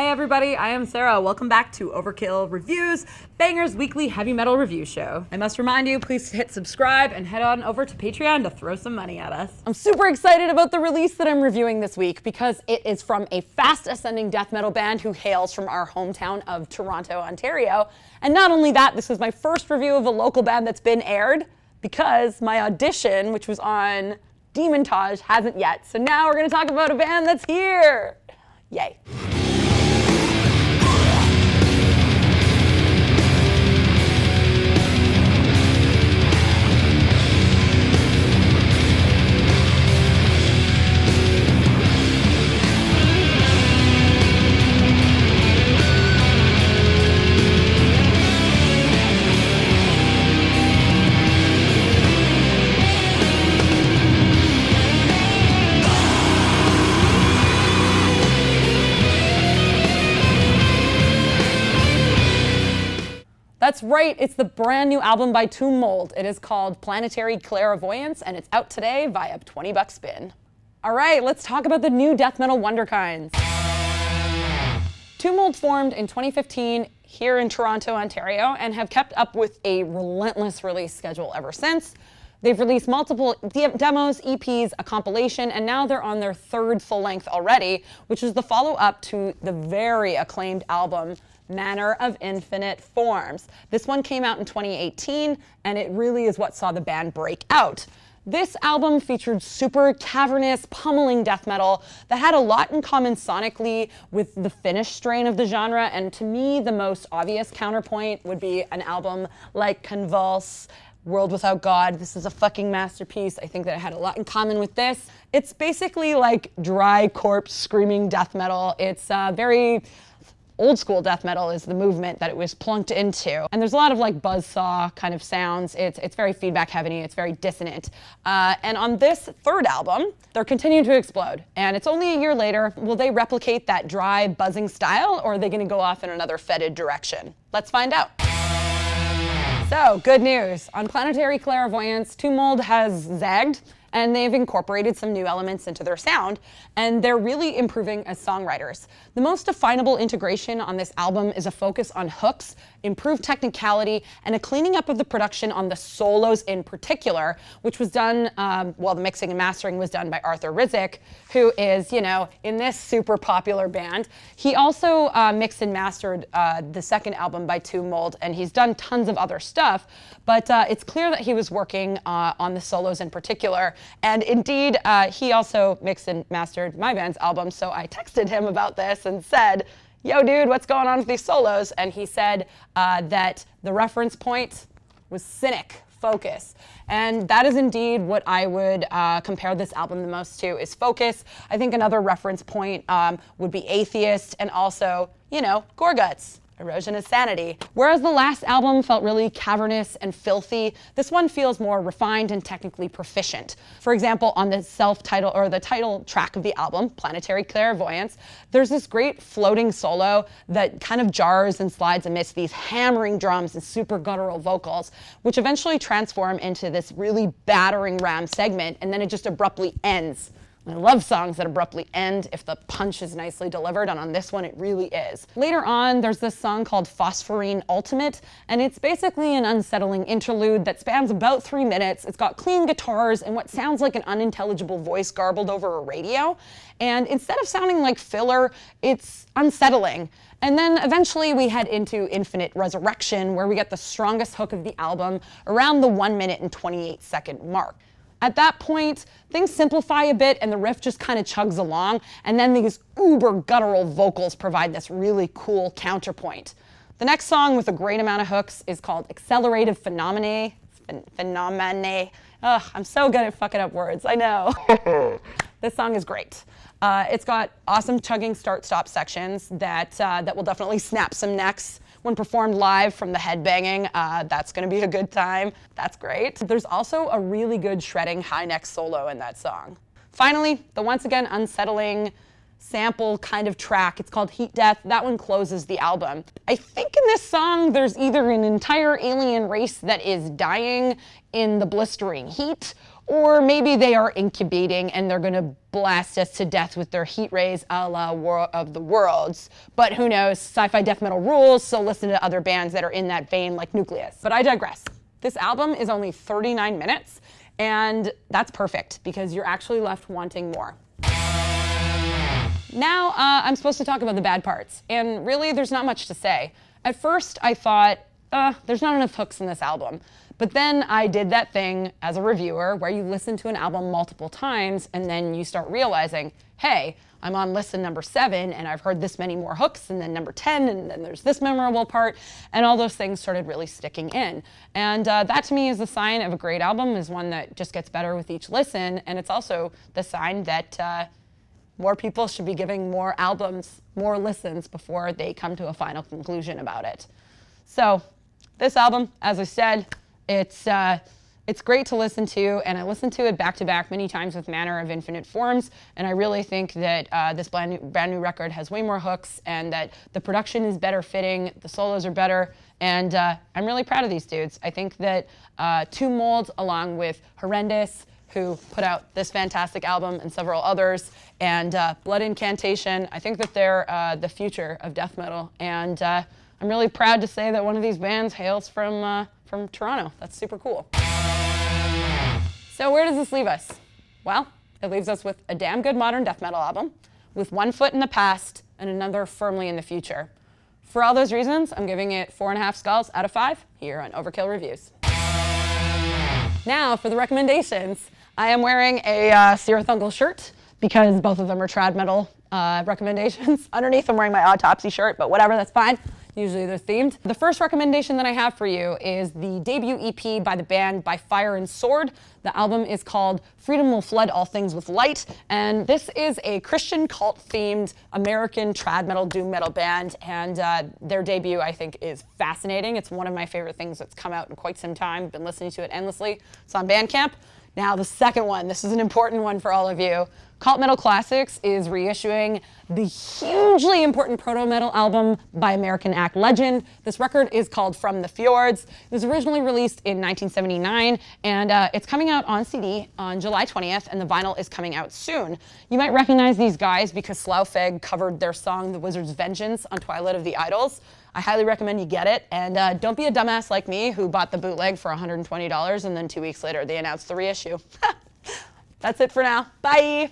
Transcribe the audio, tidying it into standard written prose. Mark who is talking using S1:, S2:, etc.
S1: Hey everybody, I am Sarah. Welcome back to Overkill Reviews, Banger's weekly heavy metal review show. I must remind you, please hit subscribe and head on over to Patreon to throw some money at us. I'm super excited about the release that I'm reviewing this week because it is from a fast ascending death metal band who hails from our hometown of Toronto, Ontario. And not only that, this is my first review of a local band that's been aired because my audition, which was on Demontage, hasn't yet. So now we're gonna talk about a band that's here. Yay. That's right, it's the brand new album by Tomb Mold. It is called Planetary Clairvoyance, and it's out today via $20 spin. All right, let's talk about the new death metal wonderkinds. Tomb Mold formed in 2015 here in Toronto, Ontario, and have kept up with a relentless release schedule ever since. They've released multiple demos, EPs, a compilation, and now they're on their third full length already, which is the follow-up to the very acclaimed album, Manner of Infinite Forms. This one came out in 2018, and it really is what saw the band break out. This album featured super cavernous, pummeling death metal that had a lot in common sonically with the Finnish strain of the genre, and to me, the most obvious counterpoint would be an album like Convulse, World Without God. This is a fucking masterpiece. I think that it had a lot in common with this. It's basically like dry corpse screaming death metal. It's very old school death metal is the movement that it was plunked into. And there's a lot of like buzzsaw kind of sounds. It's very feedback heavy, it's very dissonant. And on this third album, they're continuing to explode. And it's only a year later. Will they replicate that dry buzzing style, or are they gonna go off in another fetid direction? Let's find out. So, good news. On Planetary Clairvoyance, Tomb Mold has zagged, and they've incorporated some new elements into their sound, and they're really improving as songwriters. The most definable integration on this album is a focus on hooks, improved technicality, and a cleaning up of the production on the solos in particular, which was done, the mixing and mastering was done by Arthur Rizek, who is, in this super popular band. He also mixed and mastered the second album by Tomb Mold, and he's done tons of other stuff, but it's clear that he was working on the solos in particular. And indeed, he also mixed and mastered my band's album, so I texted him about this and said, yo dude, what's going on with these solos? And he said that the reference point was Cynic, Focus. And that is indeed what I would compare this album the most to, is Focus. I think another reference point would be Atheist, and also, Gorguts. Erosion of Sanity. Whereas the last album felt really cavernous and filthy, this one feels more refined and technically proficient. For example, on the self-title or the title track of the album, Planetary Clairvoyance, there's this great floating solo that kind of jars and slides amidst these hammering drums and super guttural vocals, which eventually transform into this really battering ram segment, and then it just abruptly ends. I love songs that abruptly end if the punch is nicely delivered, and on this one it really is. Later on, there's this song called Phosphorine Ultimate, and it's basically an unsettling interlude that spans about 3 minutes. It's got clean guitars and what sounds like an unintelligible voice garbled over a radio, and instead of sounding like filler, it's unsettling. And then eventually we head into Infinite Resurrection, where we get the strongest hook of the album around the 1 minute and 28 second mark. At that point, things simplify a bit and the riff just kind of chugs along, and then these uber guttural vocals provide this really cool counterpoint. The next song with a great amount of hooks is called Accelerated Phenomenae. Ugh, I'm so good at fucking up words, I know. This song is great. It's got awesome chugging start-stop sections that will definitely snap some necks. When performed live from the headbanging, that's gonna be a good time. That's great. There's also a really good shredding high neck solo in that song. Finally, the once again unsettling sample kind of track. It's called Heat Death. That one closes the album. I think in this song, there's either an entire alien race that is dying in the blistering heat, Or maybe they are incubating and they're gonna blast us to death with their heat rays a la War of the Worlds. But who knows, sci-fi death metal rules, so listen to other bands that are in that vein like Nucleus. But I digress. This album is only 39 minutes, and that's perfect because you're actually left wanting more. Now, I'm supposed to talk about the bad parts, and really there's not much to say. At first I thought, there's not enough hooks in this album. But then I did that thing as a reviewer where you listen to an album multiple times and then you start realizing, hey, I'm on listen number 7 and I've heard this many more hooks, and then number 10 and then there's this memorable part, and all those things started really sticking in. And that to me is the sign of a great album, is one that just gets better with each listen, and it's also the sign that more people should be giving more albums more listens before they come to a final conclusion about it. So this album, as I said, it's great to listen to, and I listened to it back to back many times with Manner of Infinite Forms, and I really think that this brand new record has way more hooks, and that the production is better fitting, the solos are better, and I'm really proud of these dudes. I think that Tomb Mold, along with Horrendous, who put out this fantastic album and several others, and Blood Incantation, I think that they're the future of death metal, and I'm really proud to say that one of these bands hails from Toronto. That's super cool. So where does this leave us? Well, it leaves us with a damn good modern death metal album, with one foot in the past and another firmly in the future. For all those reasons, I'm giving it 4.5 skulls out of 5 here on Overkill Reviews. Now for the recommendations. I am wearing a Cirith shirt because both of them are trad metal recommendations. Underneath I'm wearing my Autopsy shirt, but whatever, that's fine. Usually they're themed. The first recommendation that I have for you is the debut EP by the band By Fire and Sword. The album is called Freedom Will Flood All Things with Light, and this is a Christian cult-themed American trad metal, doom metal band, and their debut I think is fascinating. It's one of my favorite things that's come out in quite some time. Been listening to it endlessly. It's on Bandcamp. Now the second one, this is an important one for all of you. Cult Metal Classics is reissuing the hugely important proto-metal album by American Act Legend. This record is called From the Fjords. It was originally released in 1979, and it's coming out on CD on July 20th, and the vinyl is coming out soon. You might recognize these guys because Slough covered their song The Wizard's Vengeance on Twilight of the Idols. I highly recommend you get it, and don't be a dumbass like me who bought the bootleg for $120 and then 2 weeks later they announced the reissue. That's it for now. Bye!